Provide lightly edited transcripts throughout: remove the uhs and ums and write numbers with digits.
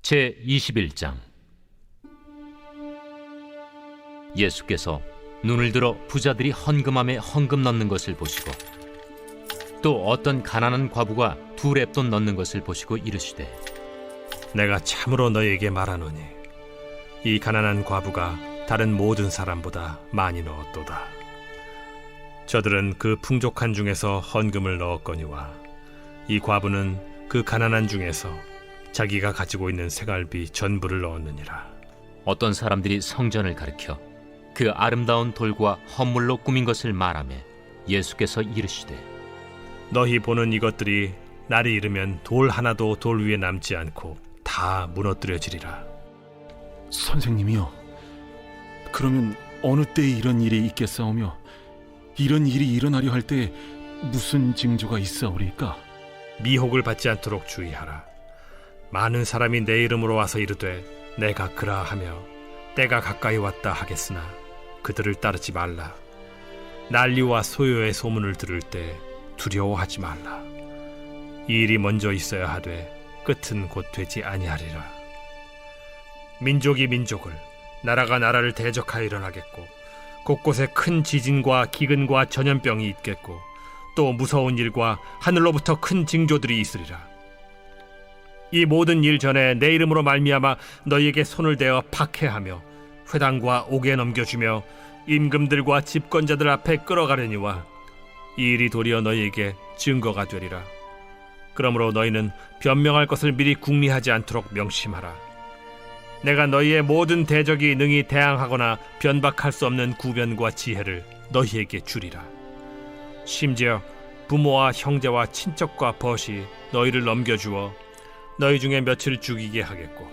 제21장. 예수께서 눈을 들어 부자들이 헌금함에 헌금 넣는 것을 보시고 또 어떤 가난한 과부가 2렙돈 넣는 것을 보시고 이르시되, 내가 참으로 너희에게 말하노니 이 가난한 과부가 다른 모든 사람보다 많이 넣었도다. 저들은 그 풍족한 중에서 헌금을 넣었거니와 이 과부는 그 가난한 중에서 자기가 가지고 있는 생활비 전부를 넣었느니라. 어떤 사람들이 성전을 가리켜 그 아름다운 돌과 헌물로 꾸민 것을 말하며 예수께서 이르시되, 너희 보는 이것들이 날이 이르면 돌 하나도 돌 위에 남지 않고 다 무너뜨려지리라. 선생님이요, 그러면 어느 때에 이런 일이 있겠사오며 이런 일이 일어나려 할 때에 무슨 징조가 있사오리까? 미혹을 받지 않도록 주의하라. 많은 사람이 내 이름으로 와서 이르되 내가 그라 하며 때가 가까이 왔다 하겠으나 그들을 따르지 말라. 난리와 소요의 소문을 들을 때 두려워하지 말라. 이 일이 먼저 있어야 하되 끝은 곧 되지 아니하리라. 민족이 민족을, 나라가 나라를 대적하여 일어나겠고 곳곳에 큰 지진과 기근과 전염병이 있겠고 또 무서운 일과 하늘로부터 큰 징조들이 있으리라. 이 모든 일 전에 내 이름으로 말미암아 너희에게 손을 대어 박해하며 회당과 옥에 넘겨주며 임금들과 집권자들 앞에 끌어가려니와 이 일이 도리어 너희에게 증거가 되리라. 그러므로 너희는 변명할 것을 미리 궁리하지 않도록 명심하라. 내가 너희의 모든 대적이 능히 대항하거나 변박할 수 없는 구변과 지혜를 너희에게 주리라. 심지어 부모와 형제와 친척과 벗이 너희를 넘겨주어 너희 중에 며칠 죽이게 하겠고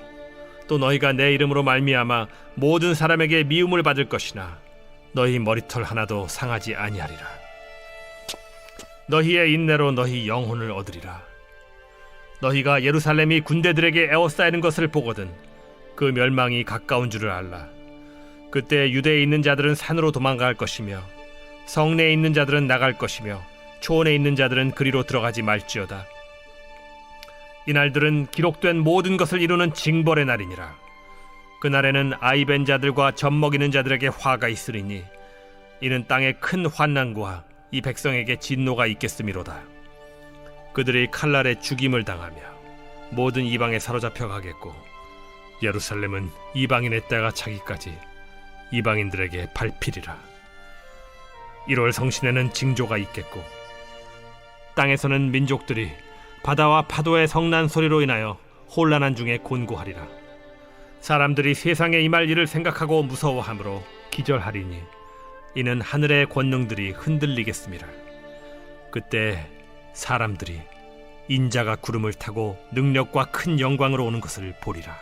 또 너희가 내 이름으로 말미암아 모든 사람에게 미움을 받을 것이나 너희 머리털 하나도 상하지 아니하리라. 너희의 인내로 너희 영혼을 얻으리라. 너희가 예루살렘이 군대들에게 에워싸이는 것을 보거든 그 멸망이 가까운 줄을 알라. 그때 유대에 있는 자들은 산으로 도망갈 것이며 성내에 있는 자들은 나갈 것이며 초원에 있는 자들은 그리로 들어가지 말지어다. 이날들은 기록된 모든 것을 이루는 징벌의 날이니라. 그날에는 아이벤 자들과 젖먹이는 자들에게 화가 있으리니 이는 땅에 큰 환난과 이 백성에게 진노가 있겠음이로다. 그들이 칼날에 죽임을 당하며 모든 이방에 사로잡혀 가겠고 예루살렘은 이방인의 때가 차기까지 이방인들에게 밟히리라. 1월 성신에는 징조가 있겠고 땅에서는 민족들이 바다와 파도의 성난 소리로 인하여 혼란한 중에 곤고하리라. 사람들이 세상에 임할 일을 생각하고 무서워하므로 기절하리니 이는 하늘의 권능들이 흔들리겠음이라. 그때 사람들이 인자가 구름을 타고 능력과 큰 영광으로 오는 것을 보리라.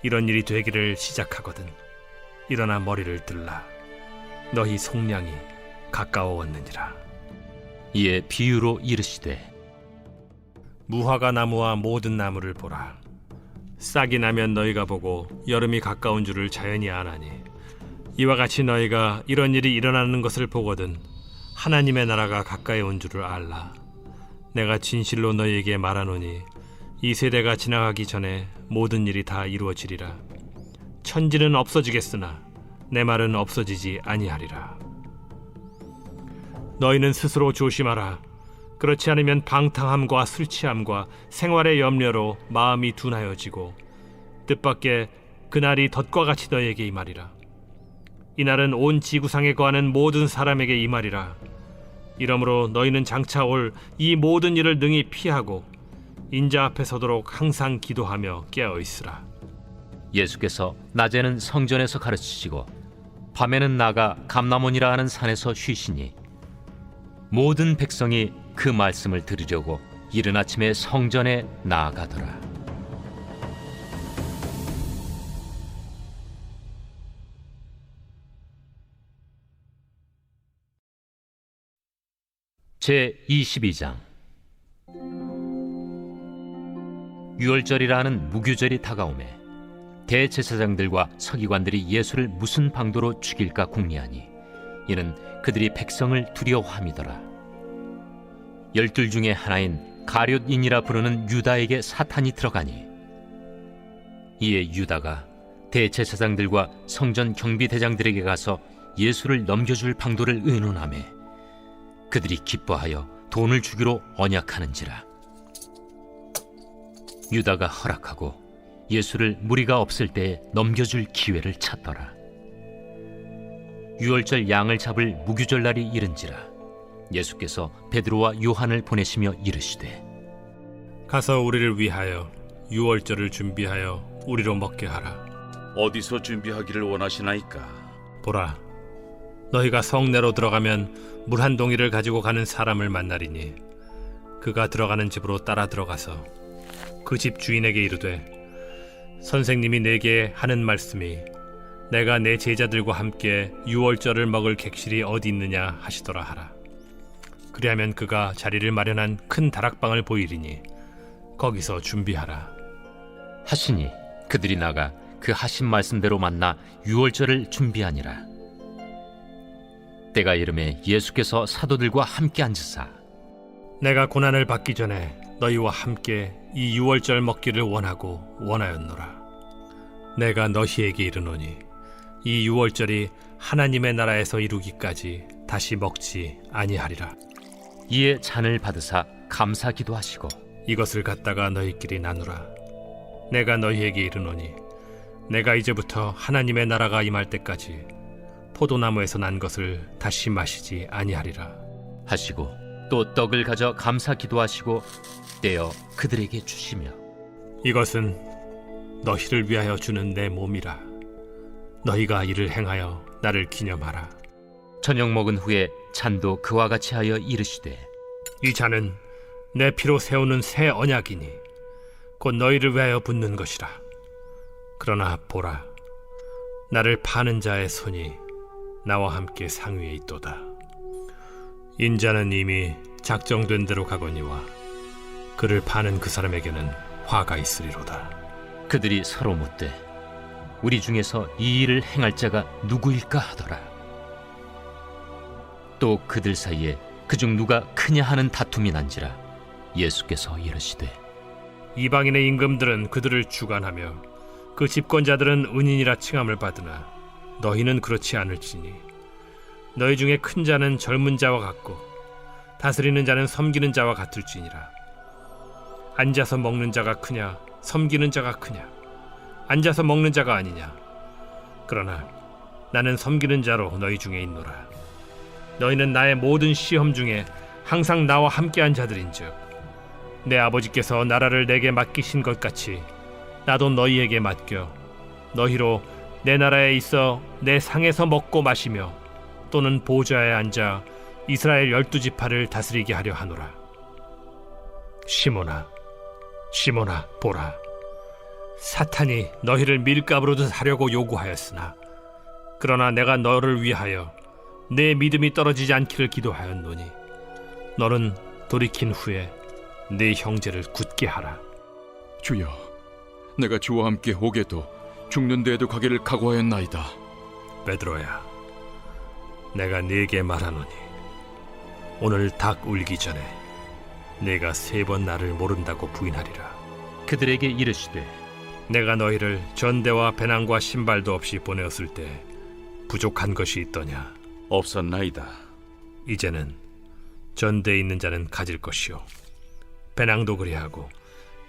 이런 일이 되기를 시작하거든 일어나 머리를 들라. 너희 속량이 가까워왔느니라. 이에 비유로 이르시되, 무화과 나무와 모든 나무를 보라. 싹이 나면 너희가 보고 여름이 가까운 줄을 자연히 아나니 이와 같이 너희가 이런 일이 일어나는 것을 보거든 하나님의 나라가 가까이 온 줄을 알라. 내가 진실로 너희에게 말하노니 이 세대가 지나가기 전에 모든 일이 다 이루어지리라. 천지는 없어지겠으나 내 말은 없어지지 아니하리라. 너희는 스스로 조심하라. 그렇지 않으면 방탕함과 술 취함과 생활의 염려로 마음이 둔하여지고 뜻밖의 그날이 덫과 같이 너희에게 임하리라. 이날은 온 지구상에 거하는 모든 사람에게 임하리라. 이러므로 너희는 장차 올 이 모든 일을 능히 피하고 인자 앞에 서도록 항상 기도하며 깨어있으라. 예수께서 낮에는 성전에서 가르치시고 밤에는 나가 감람원이라 하는 산에서 쉬시니 모든 백성이 그 말씀을 들으려고 이른 아침에 성전에 나아가더라. 제22장. 유월절이라 하는 무교절이 다가오매 대제사장들과 서기관들이 예수를 무슨 방도로 죽일까 궁리하니 이는 그들이 백성을 두려워함이더라. 12 중에 하나인 가룟인이라 부르는 유다에게 사탄이 들어가니 이에 유다가 대제사장들과 성전 경비대장들에게 가서 예수를 넘겨줄 방도를 의논하매 그들이 기뻐하여 돈을 주기로 언약하는지라. 유다가 허락하고 예수를 무리가 없을 때에 넘겨줄 기회를 찾더라. 유월절 양을 잡을 무교절 날이 이른지라. 예수께서 베드로와 요한을 보내시며 이르시되 가서 우리를 위하여 유월절을 준비하여 우리로 먹게 하라. 어디서 준비하기를 원하시나이까? 보라, 너희가 성내로 들어가면 물 한 동이를 가지고 가는 사람을 만나리니 그가 들어가는 집으로 따라 들어가서 그 집 주인에게 이르되 선생님이 내게 하는 말씀이 내가 내 제자들과 함께 유월절을 먹을 객실이 어디 있느냐 하시더라 하라. 그리하면 그가 자리를 마련한 큰 다락방을 보이리니 거기서 준비하라 하시니 그들이 나가 그 하신 말씀대로 만나 유월절을 준비하니라. 때가 이르매 예수께서 사도들과 함께 앉으사 내가 고난을 받기 전에 너희와 함께 이 유월절 먹기를 원하고 원하였노라. 내가 너희에게 이르노니 이 유월절이 하나님의 나라에서 이루기까지 다시 먹지 아니하리라. 이에 잔을 받으사 감사기도 하시고 이것을 갖다가 너희끼리 나누라. 내가 너희에게 이르노니 내가 이제부터 하나님의 나라가 임할 때까지 포도나무에서 난 것을 다시 마시지 아니하리라 하시고 또 떡을 가져 감사기도 하시고 떼어 그들에게 주시며 이것은 너희를 위하여 주는 내 몸이라. 너희가 이를 행하여 나를 기념하라. 저녁 먹은 후에 잔도 그와 같이 하여 이르시되 이 잔은 내 피로 세우는 새 언약이니 곧 너희를 위하여 붓는 것이라. 그러나 보라, 나를 파는 자의 손이 나와 함께 상위에 있도다. 인자는 이미 작정된 대로 가거니와 그를 파는 그 사람에게는 화가 있으리로다. 그들이 서로 묻되 우리 중에서 이 일을 행할 자가 누구일까 하더라. 또 그들 사이에 그중 누가 크냐 하는 다툼이 난지라. 예수께서 이르시되 이방인의 임금들은 그들을 주관하며 그 집권자들은 은인이라 칭함을 받으나 너희는 그렇지 않을지니 너희 중에 큰 자는 젊은 자와 같고 다스리는 자는 섬기는 자와 같을지니라. 앉아서 먹는 자가 크냐 섬기는 자가 크냐? 앉아서 먹는 자가 아니냐? 그러나 나는 섬기는 자로 너희 중에 있노라. 너희는 나의 모든 시험 중에 항상 나와 함께한 자들인즉 내 아버지께서 나라를 내게 맡기신 것 같이 나도 너희에게 맡겨 너희로 내 나라에 있어 내 상에서 먹고 마시며 또는 보좌에 앉아 이스라엘 12지파를 다스리게 하려 하노라. 시몬아, 시몬아, 보라, 사탄이 너희를 밀가부르듯 하려고 요구하였으나 그러나 내가 너를 위하여 내 믿음이 떨어지지 않기를 기도하였노니 너는 돌이킨 후에 네 형제를 굳게 하라. 주여, 내가 주와 함께 오게도 죽는 데에도 가기를 각오하였나이다. 베드로야, 내가 네게 말하노니 오늘 닭 울기 전에 네가 3번 나를 모른다고 부인하리라. 그들에게 이르시되 내가 너희를 전대와 배낭과 신발도 없이 보내었을 때 부족한 것이 있더냐? 없었나이다. 이제는 전대에 있는 자는 가질 것이요 배낭도 그리하고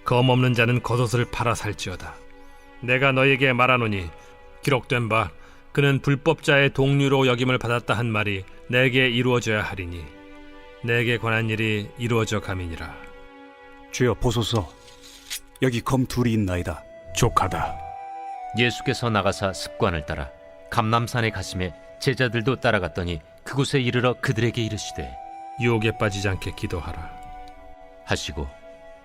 검 없는 자는 겉옷을 팔아 살지어다. 내가 너에게 말하노니 기록된 바 그는 불법자의 동류로 여김을 받았다 한 말이 내게 이루어져야 하리니 내게 관한 일이 이루어져 감이니라. 주여 보소서, 여기 검 둘이 있나이다. 족하다. 예수께서 나가사 습관을 따라 감람산에 가심에 제자들도 따라갔더니 그곳에 이르러 그들에게 이르시되 유혹에 빠지지 않게 기도하라 하시고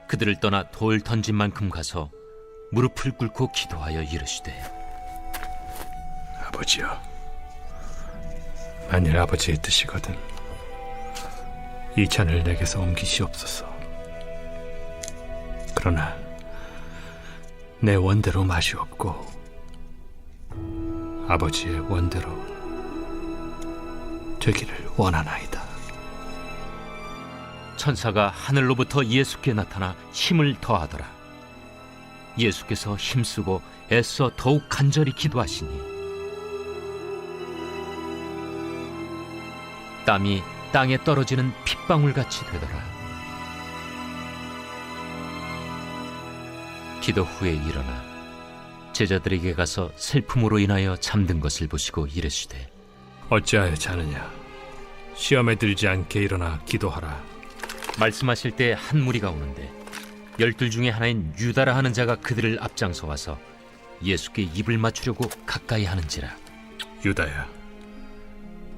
그들을 떠나 돌 던진 만큼 가서 무릎을 꿇고 기도하여 이르시되 아버지여, 만일 아버지의 뜻이거든 이 잔을 내게서 옮기시옵소서. 그러나 내 원대로 마시옵고 아버지의 원대로 되기를 원하나이다. 천사가 하늘로부터 예수께 나타나 힘을 더하더라. 예수께서 힘쓰고 애써 더욱 간절히 기도하시니 땀이 땅에 떨어지는 핏방울같이 되더라. 기도 후에 일어나 제자들에게 가서 슬픔으로 인하여 잠든 것을 보시고 이르시되 어찌하여 자느냐? 시험에 들지 않게 일어나 기도하라. 말씀하실 때 한 무리가 오는데 12 중에 하나인 유다라 하는 자가 그들을 앞장서 와서 예수께 입을 맞추려고 가까이 하는지라. 유다야,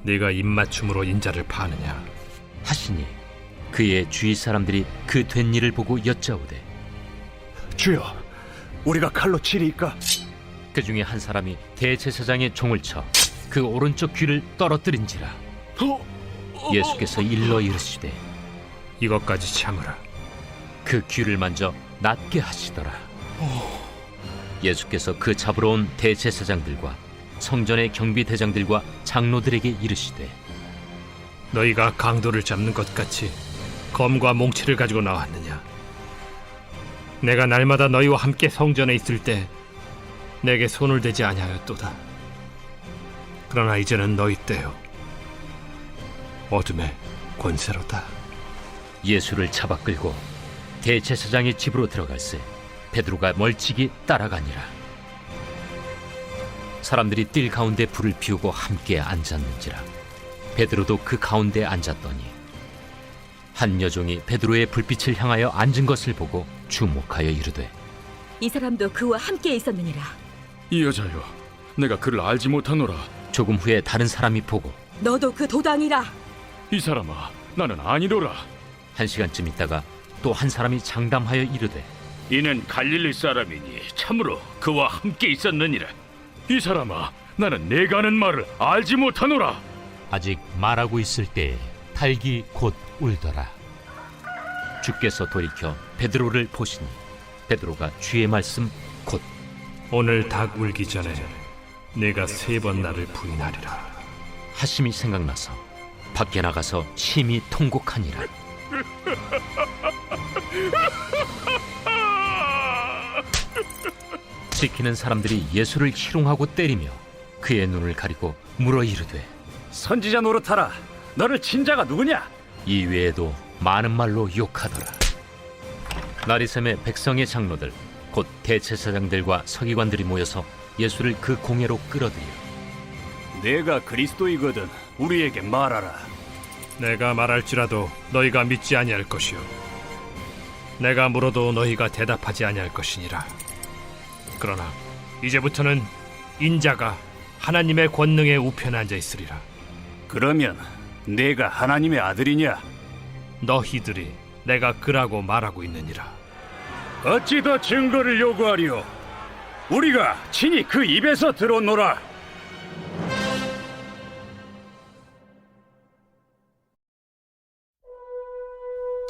네가 입맞춤으로 인자를 파느냐? 하시니 그의 주위 사람들이 그 된 일을 보고 여짜오되 주여, 우리가 칼로 치리이까? 그 중에 한 사람이 대제사장의 종을 쳐 그 오른쪽 귀를 떨어뜨린지라. 예수께서 일러 이르시되 이것까지 참으라. 그 귀를 만져 낫게 하시더라. 예수께서 그 잡으러 온 대제사장들과 성전의 경비대장들과 장로들에게 이르시되 너희가 강도를 잡는 것 같이 검과 몽치를 가지고 나왔느냐? 내가 날마다 너희와 함께 성전에 있을 때 내게 손을 대지 아니하였도다. 그러나 이제는 너희 때요, 어둠의 권세로다. 예수를 잡아 끌고 대제사장의 집으로 들어갈새 베드로가 멀찍이 따라가니라. 사람들이 뜰 가운데 불을 피우고 함께 앉았는지라. 베드로도 그 가운데 앉았더니 한 여종이 베드로의 불빛을 향하여 앉은 것을 보고 주목하여 이르되 이 사람도 그와 함께 있었느니라. 이 여자여, 내가 그를 알지 못하노라. 조금 후에 다른 사람이 보고 너도 그 도당이라. 이 사람아, 나는 아니로라. 1시간쯤 있다가 또 한 사람이 장담하여 이르되 이는 갈릴리 사람이니 참으로 그와 함께 있었느니라. 이 사람아, 나는 내가 하는 말을 알지 못하노라. 아직 말하고 있을 때에 닭이 곧 울더라. 주께서 돌이켜 베드로를 보시니 베드로가 주의 말씀 곧 오늘 닭 울기 전에 내가 3번 나를 부인하리라 하심이 생각나서 밖에 나가서 심히 통곡하니라. 지키는 사람들이 예수를 희롱하고 때리며 그의 눈을 가리고 물어 이르되 선지자 노릇하라. 너를 친 자가 누구냐? 이 외에도 많은 말로 욕하더라. 나리샘의 백성의 장로들 곧 대제사장들과 서기관들이 모여서 예수를 그 공회로 끌어들여 내가 그리스도이거든 우리에게 말하라. 내가 말할지라도 너희가 믿지 아니할 것이요, 내가 물어도 너희가 대답하지 아니할 것이니라. 그러나 이제부터는 인자가 하나님의 권능에 우편에 앉아 있으리라. 그러면 내가 하나님의 아들이냐? 너희들이 내가 그라고 말하고 있느니라. 어찌 더 증거를 요구하리오? 우리가 친히 그 입에서 들었노라.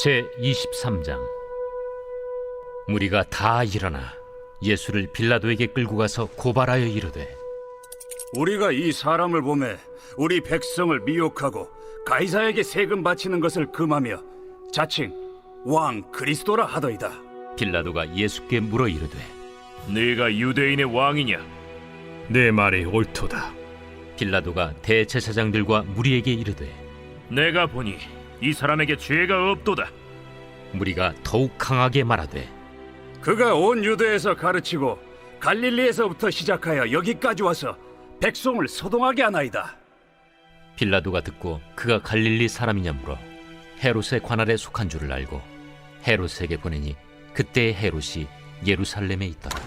제23장. 무리가 다 일어나 예수를 빌라도에게 끌고 가서 고발하여 이르되 우리가 이 사람을 보매 우리 백성을 미혹하고 가이사에게 세금 바치는 것을 금하며 자칭 왕 그리스도라 하더이다. 빌라도가 예수께 물어 이르되 네가 유대인의 왕이냐? 내 말이 옳도다. 빌라도가 대제사장들과 무리에게 이르되 내가 보니 이 사람에게 죄가 없도다. 무리가 더욱 강하게 말하되 그가 온 유대에서 가르치고 갈릴리에서부터 시작하여 여기까지 와서 백성을 소동하게 하나이다. 빌라도가 듣고 그가 갈릴리 사람이냐 물어 헤롯의 관할에 속한 줄을 알고 헤롯에게 보내니 그때의 헤롯이 예루살렘에 있더라.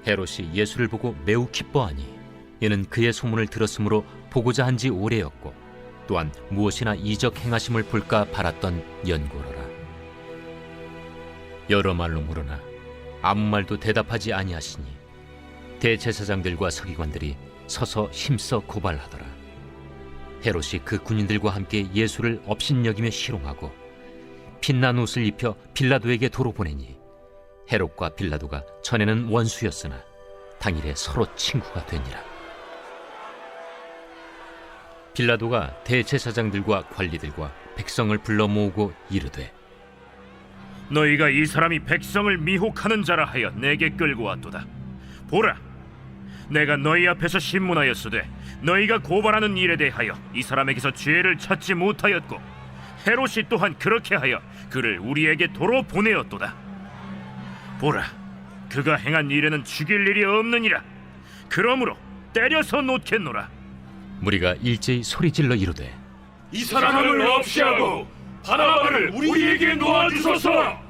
헤롯이 예수를 보고 매우 기뻐하니 이는 그의 소문을 들었으므로 보고자 한 지 오래였고 또한 무엇이나 이적 행하심을 볼까 바랐던 연고로라. 여러 말로 물으나 아무 말도 대답하지 아니하시니 대제사장들과 서기관들이 서서 힘써 고발하더라. 헤롯이 그 군인들과 함께 예수를 업신여기며 희롱하고 빛난 옷을 입혀 빌라도에게 도로 보내니 헤롯과 빌라도가 전에는 원수였으나 당일에 서로 친구가 되니라. 빌라도가 대제사장들과 관리들과 백성을 불러 모으고 이르되 너희가 이 사람이 백성을 미혹하는 자라 하여 내게 끌고 왔도다. 보라, 내가 너희 앞에서 신문하였으되 너희가 고발하는 일에 대하여 이 사람에게서 죄를 찾지 못하였고 헤롯이 또한 그렇게 하여 그를 우리에게 도로 보내었도다. 보라, 그가 행한 일에는 죽일 일이 없느니라. 그러므로 때려서 놓겠노라. 무리가 일제히 소리질러 이르되 이 사람을 없이 하고 바라바를 우리에게 놓아주소서.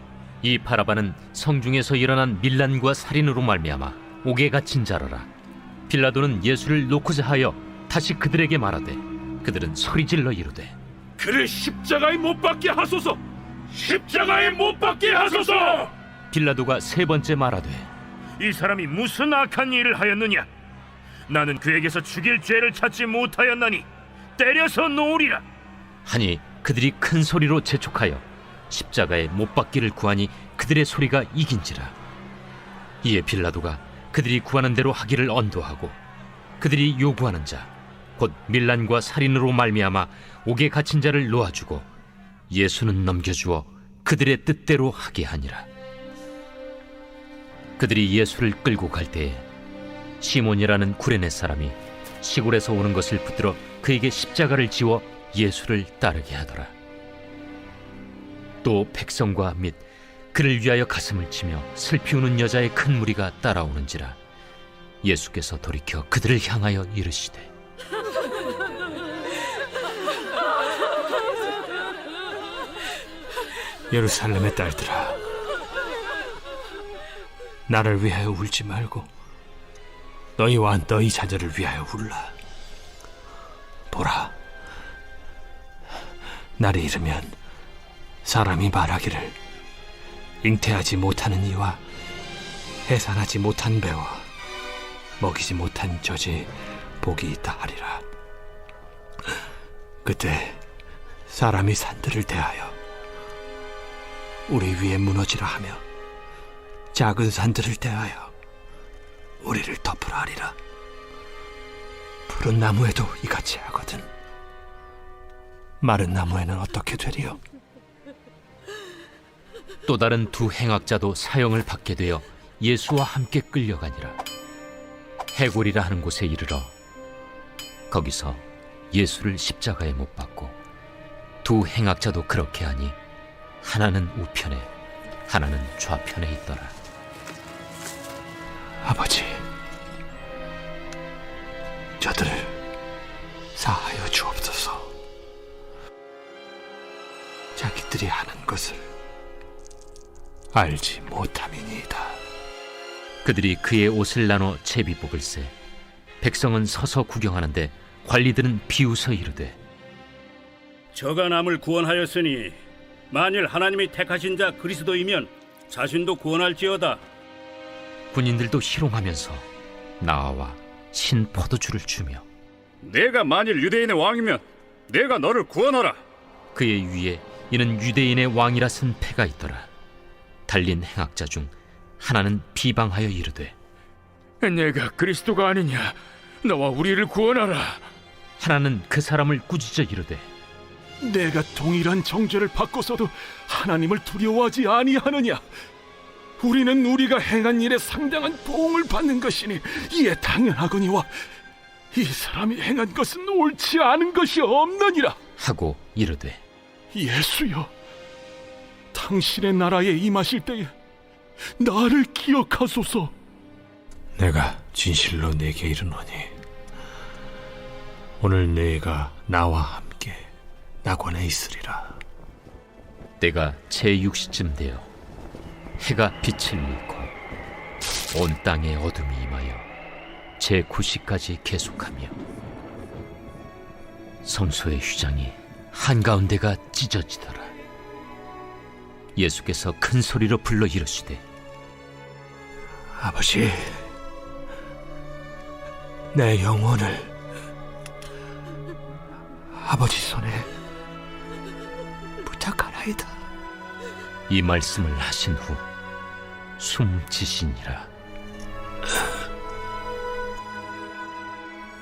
이 바라바는 성중에서 일어난 밀란과 살인으로 말미암아 옥에 갇힌 자라라. 빌라도는 예수를 놓고자 하여 다시 그들에게 말하되 그들은 소리질러 이르되 그를 십자가에 못 박게 하소서. 십자가에 못 박게 하소서. 빌라도가 세 번째 말하되 이 사람이 무슨 악한 일을 하였느냐? 나는 그에게서 죽일 죄를 찾지 못하였나니 때려서 놓으리라. 하니 그들이 큰 소리로 재촉하여 십자가에 못 박기를 구하니 그들의 소리가 이긴지라. 이에 빌라도가 그들이 구하는 대로 하기를 언도하고 그들이 요구하는 자 곧 밀란과 살인으로 말미암아 옥에 갇힌 자를 놓아주고 예수는 넘겨주어 그들의 뜻대로 하게 하니라. 그들이 예수를 끌고 갈 때에 시몬이라는 구레네 사람이 시골에서 오는 것을 붙들어 그에게 십자가를 지워 예수를 따르게 하더라. 또 백성과 및 그를 위하여 가슴을 치며 슬피 우는 여자의 큰 무리가 따라오는지라. 예수께서 돌이켜 그들을 향하여 이르시되 예루살렘의 딸들아, 나를 위하여 울지 말고 너희와 너희 자녀를 위하여 울라. 보라, 날이 이르면 사람이 말하기를 잉태하지 못하는 이와 해산하지 못한 배와 먹이지 못한 젖이 복이 있다 하리라. 그때 사람이 산들을 대하여 우리 위에 무너지라 하며 작은 산들을 대하여 우리를 덮으라 하리라. 푸른 나무에도 이같이 하거든 마른 나무에는 어떻게 되리요? 또 다른 두 행악자도 사형을 받게 되어 예수와 함께 끌려가니라. 해골이라 하는 곳에 이르러 거기서 예수를 십자가에 못 박고 두 행악자도 그렇게 하니 하나는 우편에 하나는 좌편에 있더라. 아버지, 저들을 사하여 주옵소서. 자기들이 하는 것을 알지 못함이니이다. 그들이 그의 옷을 나눠 제비 뽑을세. 백성은 서서 구경하는데 관리들은 비웃어 이르되 저가 남을 구원하였으니 만일 하나님이 택하신 자 그리스도이면 자신도 구원할지어다. 군인들도 희롱하면서 나와 신 포도주를 주며 내가 만일 유대인의 왕이면 내가 너를 구원하라. 그의 위에 이는 유대인의 왕이라 쓴 패가 있더라. 달린 행악자 중 하나는 비방하여 이르되 내가 그리스도가 아니냐? 너와 우리를 구원하라. 하나는 그 사람을 꾸짖어 이르되 내가 동일한 정죄를 받고서도 하나님을 두려워하지 아니하느냐? 우리는 우리가 행한 일에 상당한 보응을 받는 것이니 이에 당연하거니와 이 사람이 행한 것은 옳지 않은 것이 없느니라. 하고 이르되 예수여, 당신의 나라에 임하실 때에 나를 기억하소서. 내가 진실로 네게 이르노니 오늘 네가 나와 함께 낙원에 있으리라. 때가 제6시쯤 되어 해가 빛을 잃고 온 땅에 어둠이 임하여 제9시까지 계속하며 성소의 휘장이 한가운데가 찢어지더라. 예수께서 큰 소리로 불러 이르시되 아버지, 내 영혼을 아버지 손에 부탁하나이다. 이 말씀을 하신 후 숨지시니라.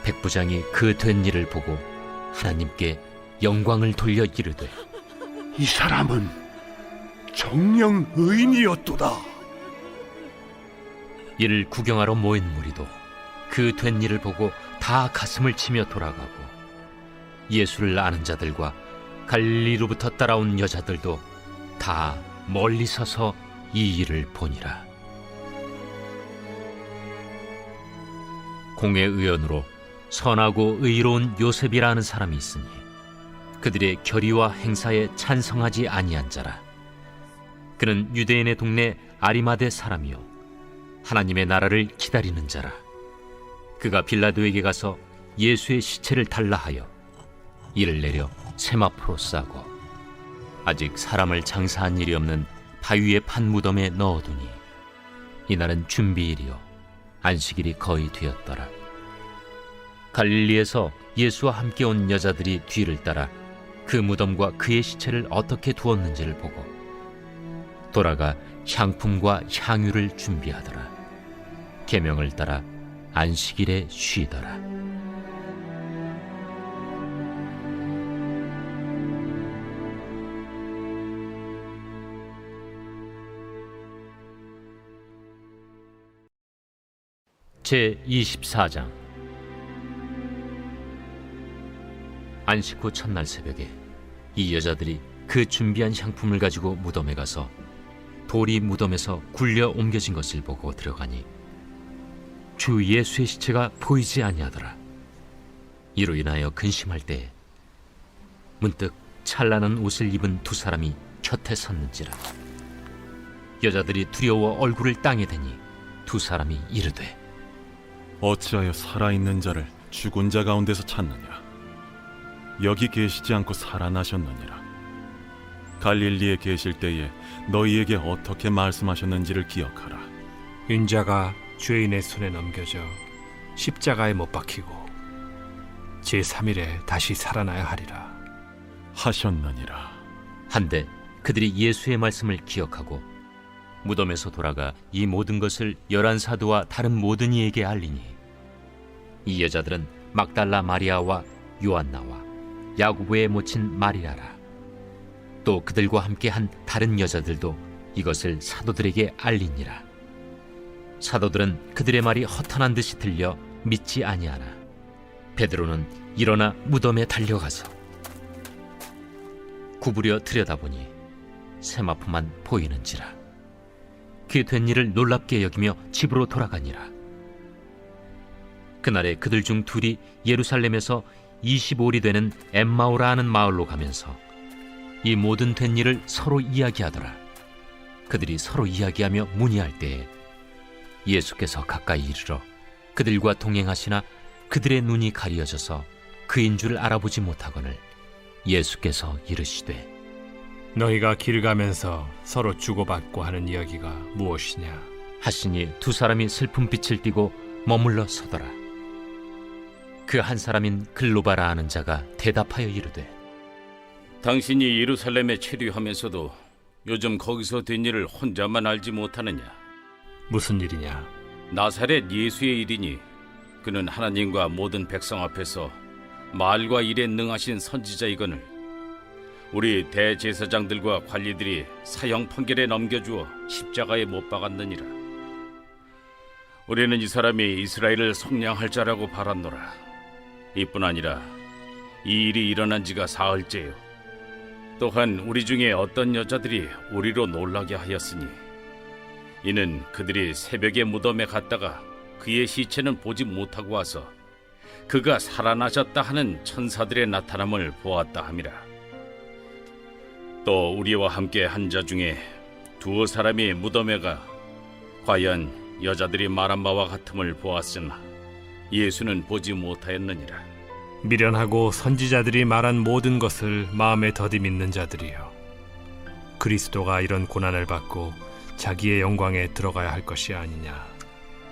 백부장이 그 된 일을 보고 하나님께 영광을 돌려 이르되 이 사람은 정령 의인이었도다. 이를 구경하러 모인 무리도 그 된 일을 보고 다 가슴을 치며 돌아가고, 예수를 아는 자들과 갈릴리로부터 따라온 여자들도 다 멀리 서서 이 일을 보니라. 공회 의원으로 선하고 의로운 요셉이라 하는 사람이 있으니 그들의 결의와 행사에 찬성하지 아니한 자라. 그는 유대인의 동네 아리마대 사람이요 하나님의 나라를 기다리는 자라. 그가 빌라도에게 가서 예수의 시체를 달라 하여 이를 내려 세마포로 싸고 아직 사람을 장사한 일이 없는 바위의 판 무덤에 넣어두니 이날은 준비일이요 안식일이 거의 되었더라. 갈릴리에서 예수와 함께 온 여자들이 뒤를 따라 그 무덤과 그의 시체를 어떻게 두었는지를 보고 돌아가 향품과 향유를 준비하더라. 계명을 따라 안식일에 쉬더라. 제 24장. 안식 후 첫날 새벽에 이 여자들이 그 준비한 향품을 가지고 무덤에 가서 돌이 무덤에서 굴려 옮겨진 것을 보고 들어가니 주 예수의 시체가 보이지 아니하더라. 이로 인하여 근심할 때에 문득 찬란한 옷을 입은 두 사람이 곁에 섰는지라. 여자들이 두려워 얼굴을 땅에 대니 두 사람이 이르되, 어찌하여 살아있는 자를 죽은 자 가운데서 찾느냐? 여기 계시지 않고 살아나셨느니라. 갈릴리에 계실 때에 너희에게 어떻게 말씀하셨는지를 기억하라. 인자가 죄인의 손에 넘겨져 십자가에 못 박히고 제3일에 다시 살아나야 하리라 하셨느니라. 한데 그들이 예수의 말씀을 기억하고 무덤에서 돌아가 이 모든 것을 11 사도와 다른 모든 이에게 알리니 이 여자들은 막달라 마리아와 요한나와 야고보의 모친 마리아라. 또 그들과 함께 한 다른 여자들도 이것을 사도들에게 알리니라. 사도들은 그들의 말이 허탄한 듯이 들려 믿지 아니하나 베드로는 일어나 무덤에 달려가서 구부려 들여다보니 세마포만 보이는지라. 그 된 일을 놀랍게 여기며 집으로 돌아가니라. 그날에 그들 중 둘이 예루살렘에서 25里되는 엠마오라 하는 마을로 가면서 이 모든 된 일을 서로 이야기하더라. 그들이 서로 이야기하며 문의할 때에 예수께서 가까이 이르러 그들과 동행하시나 그들의 눈이 가리어져서 그인 줄 알아보지 못하거늘 예수께서 이르시되, 너희가 길 가면서 서로 주고받고 하는 이야기가 무엇이냐 하시니 두 사람이 슬픈 빛을 띠고 머물러 서더라. 그 한 사람인 글로바라 하는 자가 대답하여 이르되, 당신이 예루살렘에 체류하면서도 요즘 거기서 된 일을 혼자만 알지 못하느냐? 무슨 일이냐? 나사렛 예수의 일이니 그는 하나님과 모든 백성 앞에서 말과 일에 능하신 선지자이거늘 우리 대제사장들과 관리들이 사형 판결에 넘겨주어 십자가에 못 박았느니라. 우리는 이 사람이 이스라엘을 속량할 자라고 바랐노라. 이뿐 아니라 이 일이 일어난 지가 사흘째요. 또한 우리 중에 어떤 여자들이 우리로 놀라게 하였으니 이는 그들이 새벽에 무덤에 갔다가 그의 시체는 보지 못하고 와서 그가 살아나셨다 하는 천사들의 나타남을 보았다 함이라. 또 우리와 함께 한 자 중에 두어 사람이 무덤에 가 과연 여자들이 말한 바와 같음을 보았으나 예수는 보지 못하였느니라. 미련하고 선지자들이 말한 모든 것을 마음에 더디 믿는 자들이여, 그리스도가 이런 고난을 받고 자기의 영광에 들어가야 할 것이 아니냐.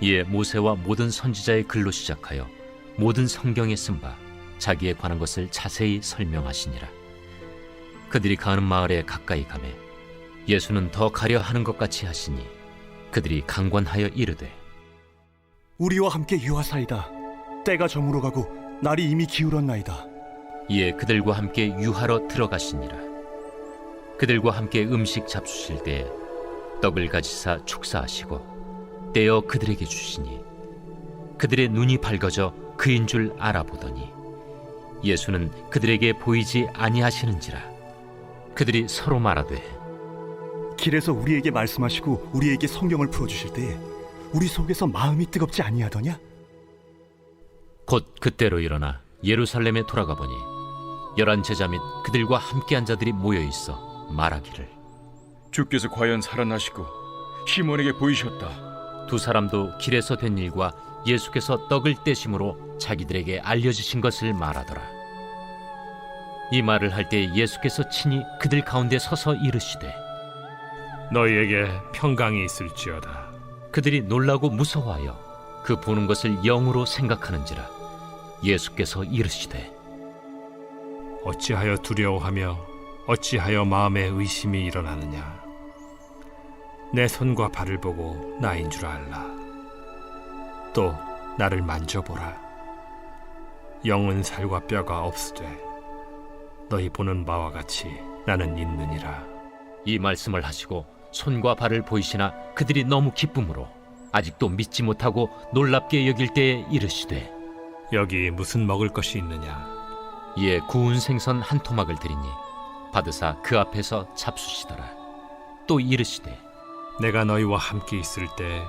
이에 모세와 모든 선지자의 글로 시작하여 모든 성경에 쓴 바 자기에 관한 것을 자세히 설명하시니라. 그들이 가는 마을에 가까이 가매 예수는 더 가려 하는 것 같이 하시니 그들이 강권하여 이르되, 우리와 함께 유하사이다. 때가 저물어 가고 날이 이미 기울었나이다. 이에 그들과 함께 유하러 들어가시니라. 그들과 함께 음식 잡수실 때 떡을 가지사 축사하시고 떼어 그들에게 주시니 그들의 눈이 밝아져 그인 줄 알아보더니 예수는 그들에게 보이지 아니하시는지라. 그들이 서로 말하되 길에서 우리에게 말씀하시고 우리에게 성경을 풀어주실 때에 우리 속에서 마음이 뜨겁지 아니하더냐? 곧 그때로 일어나 예루살렘에 돌아가 보니 11 제자 및 그들과 함께한 자들이 모여 있어 말하기를 주께서 과연 살아나시고 시몬에게 보이셨다. 두 사람도 길에서 된 일과 예수께서 떡을 떼심으로 자기들에게 알려주신 것을 말하더라. 이 말을 할 때 예수께서 친히 그들 가운데 서서 이르시되 너희에게 평강이 있을지어다. 그들이 놀라고 무서워하여 그 보는 것을 영으로 생각하는지라. 예수께서 이르시되 어찌하여 두려워하며 어찌하여 마음에 의심이 일어나느냐. 내 손과 발을 보고 나인 줄 알라. 또 나를 만져보라. 영은 살과 뼈가 없으되 너희 보는 바와 같이 나는 있느니라. 이 말씀을 하시고 손과 발을 보이시나 그들이 너무 기쁨으로 아직도 믿지 못하고 놀랍게 여길 때에 이르시되 여기 무슨 먹을 것이 있느냐. 이에 구운 생선 한 토막을 드리니 받으사 그 앞에서 잡수시더라. 또 이르시되 내가 너희와 함께 있을 때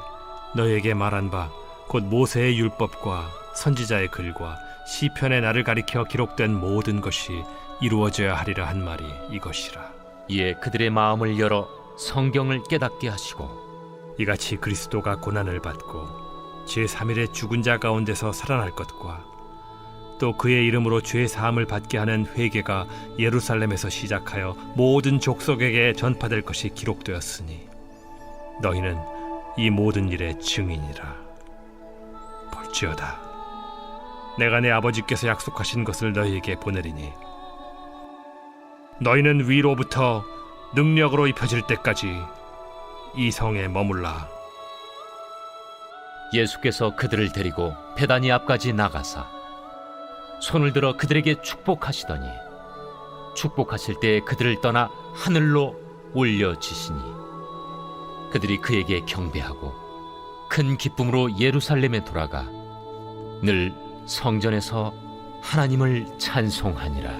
너희에게 말한 바 곧 모세의 율법과 선지자의 글과 시편의 나를 가리켜 기록된 모든 것이 이루어져야 하리라 한 말이 이것이라. 이에 그들의 마음을 열어 성경을 깨닫게 하시고 이같이 그리스도가 고난을 받고 제3일에 죽은 자 가운데서 살아날 것과 또 그의 이름으로 죄 사함을 받게 하는 회개가 예루살렘에서 시작하여 모든 족속에게 전파될 것이 기록되었으니 너희는 이 모든 일의 증인이라. 볼지어다 내가 내 아버지께서 약속하신 것을 너희에게 보내리니 너희는 위로부터 능력으로 입혀질 때까지 이 성에 머물라. 예수께서 그들을 데리고 베다니 앞까지 나가사 손을 들어 그들에게 축복하시더니 축복하실 때 그들을 떠나 하늘로 올려지시니 그들이 그에게 경배하고 큰 기쁨으로 예루살렘에 돌아가 늘 성전에서 하나님을 찬송하니라.